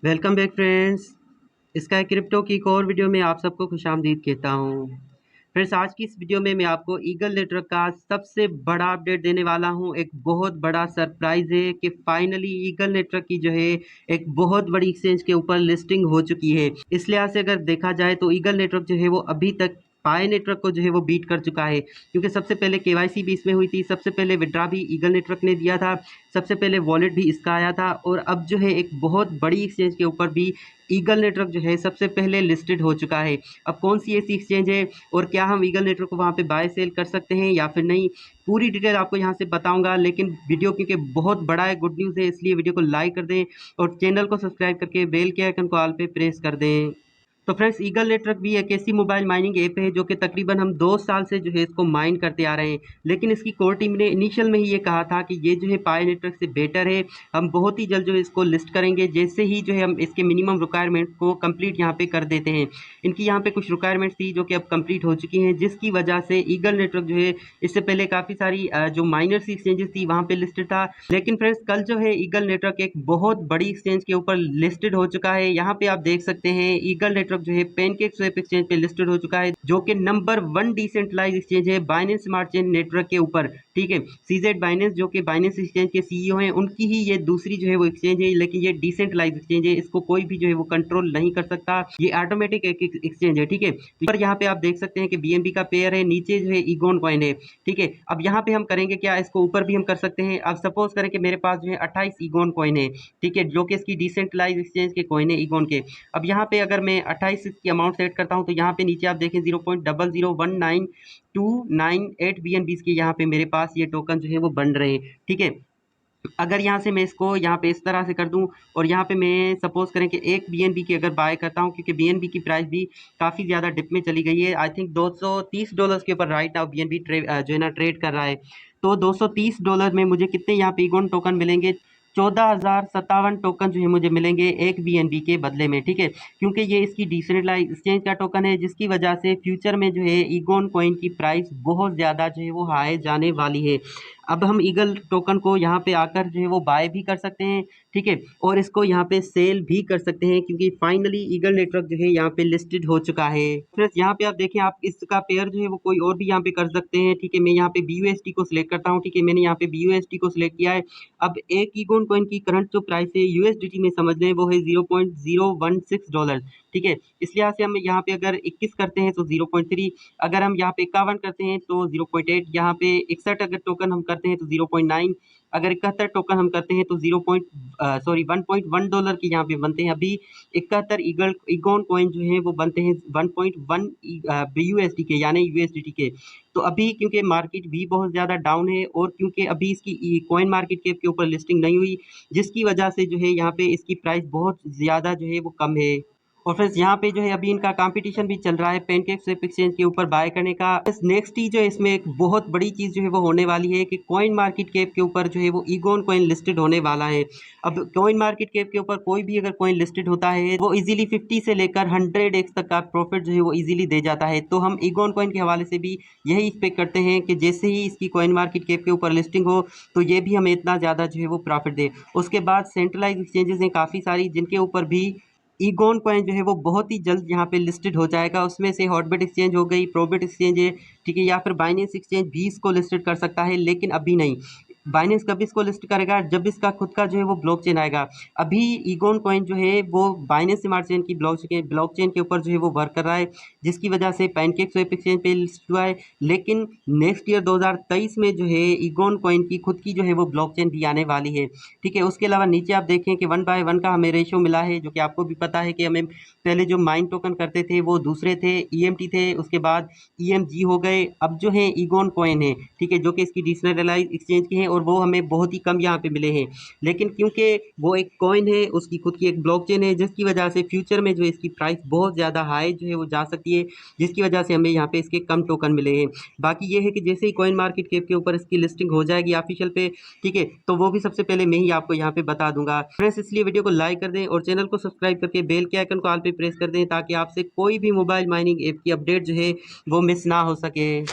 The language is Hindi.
Welcome back friends. Sky crypto की एक और वीडियो में आप सबको खुशामदीद कहता हूँ। फ्रेंड्स, आज की इस वीडियो में मैं आपको ईगल नेटवर्क का सबसे बड़ा अपडेट देने वाला हूँ। एक बहुत बड़ा सरप्राइज है कि फाइनली ईगल नेटवर्क की जो है एक बहुत बड़ी एक्सचेंज के ऊपर लिस्टिंग हो चुकी है। इस लिहाज से अगर देखा जाए तो ईगल नेटवर्क जो है वो अभी तक पाई नेटवर्क को जो है वो बीट कर चुका है, क्योंकि सबसे पहले केवाईसी भी इसमें हुई थी, सबसे पहले विड्रा भी ईगल नेटवर्क ने दिया था, सबसे पहले वॉलेट भी इसका आया था, और अब जो है एक बहुत बड़ी एक्सचेंज के ऊपर भी ईगल नेटवर्क जो है सबसे पहले लिस्टेड हो चुका है। अब कौन सी ऐसी एक्सचेंज है और क्या हम ईगल नेटवर्क को वहाँ पे बाय सेल कर सकते हैं या फिर नहीं, पूरी डिटेल आपको यहाँ से बताऊंगा। लेकिन वीडियो क्योंकि बहुत बड़ा है, गुड न्यूज़ है, इसलिए वीडियो को लाइक कर दें और चैनल को सब्सक्राइब करके बेल के आइकन को ऑल पे प्रेस कर दें। तो फ्रेंड्स, ईगल नेटवर्क भी एक ऐसी मोबाइल माइनिंग ऐप है जो कि तकरीबन हम 2 साल से जो है इसको माइन करते आ रहे हैं। लेकिन इसकी कोर टीम ने इनिशियल में ही ये कहा था कि ये जो है पाई नेटवर्क से बेटर है, हम बहुत ही जल्द जो है इसको लिस्ट करेंगे, जैसे ही जो है हम इसके मिनिमम रिक्वायरमेंट को कंप्लीट यहाँ पे कर देते हैं। इनकी यहाँ पे कुछ रिक्वायरमेंट्स थी जो कि अब कंप्लीट हो चुकी हैं, जिसकी वजह से ईगल नेटवर्क जो है इससे पहले काफ़ी सारी जो माइनर सी एक्सचेंजेस थी वहाँ पे लिस्टेड था। लेकिन फ्रेंड्स, कल जो है ईगल नेटवर्क एक बहुत बड़ी एक्सचेंज के ऊपर लिस्टेड हो चुका है। यहाँ पे आप देख सकते हैं ईगल नेटवर्क जो है पेनकेक स्वैप एक्सचेंज पे लिस्टेड हो चुका है, जो कि नंबर 1 डिसेंट्रलाइज एक्सचेंज है बाइनेंस स्मार्ट चेन नेटवर्क के ऊपर। ठीक है, सीजेड बाइनेंस जो कि बाइनेंस एक्सचेंज के सीईओ हैं, उनकी ही ये दूसरी जो है वो एक्सचेंज है, लेकिन ये डिसेंट्रलाइज एक्सचेंज है, इसको कोई भी जो है वो कंट्रोल नहीं कर सकता, ये ऑटोमेटिक एक एक्सचेंज है। ठीक है, पर यहाँ पे आप देख सकते हैं कि बीएनबी का पेयर है, नीचे जो है ईगोन कॉइन है। ठीक है, अब यहाँ पे हम करेंगे क्या, इसको ऊपर भी हम कर सकते हैं। अब सपोज करें कि मेरे पास जो है 28 ईगोन कॉइन है, ठीक है, जो कि इसकी डिसेंट्रलाइज एक्सचेंज के कॉइन है ईगोन के। अब यहाँ पे अगर मैं 28 की अमाउंट सेट करता हूँ तो यहाँ पे नीचे आप देखें 0.0019298 बीएनबी के यहाँ पे मेरे पास ये टोकन जो है वो बन रहे हैं। ठीक है, अगर यहाँ से मैं इसको यहाँ पे इस तरह से कर दूं और यहाँ पे मैं सपोज करें कि एक बीएनबी की अगर बाय करता हूँ, क्योंकि बीएनबी की प्राइस भी काफ़ी ज़्यादा डिप में चली गई है। आई थिंक $230 के ऊपर राइट नाउ बीएनबी जो है ना ट्रेड कर रहा है। तो $230 में मुझे कितने यहाँ पे ईगोन टोकन मिलेंगे? 14,057 टोकन जो है मुझे मिलेंगे एक बीएनबी के बदले में। ठीक है, क्योंकि ये इसकी डिसेंट्रलाइज एक्सचेंज का टोकन है, जिसकी वजह से फ्यूचर में जो है ईगोन कॉइन की प्राइस बहुत ज़्यादा जो है वो हाई जाने वाली है। अब हम ईगल टोकन को यहाँ पे आकर जो है वो बाय भी कर सकते हैं। ठीक है, और इसको यहाँ पे सेल भी कर सकते हैं, क्योंकि फाइनली ईगल नेटवर्क जो है यहाँ पे लिस्टेड हो चुका है। फ्रेंड्स, यहाँ पे आप देखें, आप इसका पेयर जो है वो कोई और भी यहाँ पे कर सकते हैं। ठीक है, मैं यहाँ पे BUSD को सिलेक्ट करता हूँ। ठीक है, मैंने यहाँ पे BUSD को सिलेक्ट किया है। अब एक ईगोन कॉइन की करंट जो प्राइस है USDT में समझ लें वो है $0.016। ठीक है, इस लिहाज से हम यहाँ पे अगर 21 करते हैं तो 0.3, अगर हम यहाँ पे 51 करते हैं तो 0.8, यहाँ पे 61 अगर टोकन हम करते हैं तो 0.9, अगर 71 टोकन हम करते हैं तो 1.1 डॉलर की यहाँ पे बनते हैं। अभी 71 ईगोन कॉइन जो है वो बनते हैं 1.1 BUSD के, यानी USDT के। तो अभी क्योंकि मार्केट भी बहुत ज़्यादा डाउन है और क्योंकि अभी इसकी कॉइन मार्केट कैप के ऊपर लिस्टिंग नहीं हुई, जिसकी वजह से जो है यहाँ पे इसकी प्राइस बहुत ज़्यादा जो है वो कम है। और फ्रेंड्स, यहाँ पे जो है अभी इनका कंपटीशन भी चल रहा है पेनकेक स्वैप एक्सचेंज के ऊपर बाय करने का। नेक्स्ट ही जो है इसमें एक बहुत बड़ी चीज़ जो है वो होने वाली है कि कॉइन मार्केट कैप के ऊपर जो है वो ईगोन कॉइन लिस्टेड होने वाला है। अब कॉइन मार्केट कैप के ऊपर कोई भी अगर कॉइन लिस्टेड होता है वो इजीली 50 से लेकर 100x तक का प्रॉफिट जो है वो इजीली दे जाता है। तो हम ईगोन कॉइन के हवाले से भी यही एक्सपेक्ट करते हैं कि जैसे ही इसकी कॉइन मार्केट कैप के ऊपर लिस्टिंग हो तो ये भी हमें इतना ज़्यादा जो है वो प्रॉफिट दे। उसके बाद सेंट्रलाइज एक्सचेंजेस हैं काफ़ी सारी, जिनके ऊपर भी ईगोन कॉइन जो है वो बहुत ही जल्द यहाँ पे लिस्टेड हो जाएगा। उसमें से हॉटबिट एक्सचेंज हो गई, प्रोबिट एक्सचेंज है, ठीक है, या फिर बाइनेंस एक्सचेंज भी इसको लिस्टेड कर सकता है, लेकिन अभी नहीं। बाइनेंस कब इसको लिस्ट करेगा? जब इसका खुद का जो है वो ब्लॉकचेन आएगा। अभी ईगोन कॉइन जो है वो बाइनेंस स्मार्ट चेन की ब्लॉकचेन के ऊपर जो है वो वर्क कर रहा है, जिसकी वजह से पैनकेक स्वैप एक्सचेंज पे लिस्ट हुआ है। लेकिन नेक्स्ट ईयर 2023 में जो है ईगोन कॉइन की खुद की जो है वो ब्लॉकचेन भी आने वाली है। ठीक है, उसके अलावा नीचे आप देखें कि 1/1 का हमें रेशियो मिला है, जो कि आपको भी पता है कि हमें पहले जो माइन टोकन करते थे वो दूसरे थे, EMT थे, उसके बाद EMG हो गए, अब जो है ईगोन कॉइन है। ठीक है, जो कि इसकी डिसेंट्रलाइज एक्सचेंज के हैं और वो हमें बहुत ही कम यहाँ पे मिले हैं। लेकिन क्योंकि वो एक कॉइन है, उसकी खुद की एक ब्लॉकचेन है, जिसकी वजह से फ्यूचर में जो है इसकी प्राइस बहुत ज़्यादा हाई जो है वो जा सकती है, जिसकी वजह से हमें यहाँ पे इसके कम टोकन मिले हैं। बाकी ये है कि जैसे ही कॉइन मार्केट कैप के ऊपर इसकी लिस्टिंग हो जाएगी ऑफिशियल पे, ठीक है, तो वो भी सबसे पहले मैं ही आपको यहाँ पे बता दूंगा। फ्रेंड्स, इसलिए वीडियो को लाइक कर दें और चैनल को सब्सक्राइब करके बेल के आइकन को ऑल पे प्रेस कर दें, ताकि आपसे कोई भी मोबाइल माइनिंग ऐप की अपडेट जो है वो मिस ना हो सके।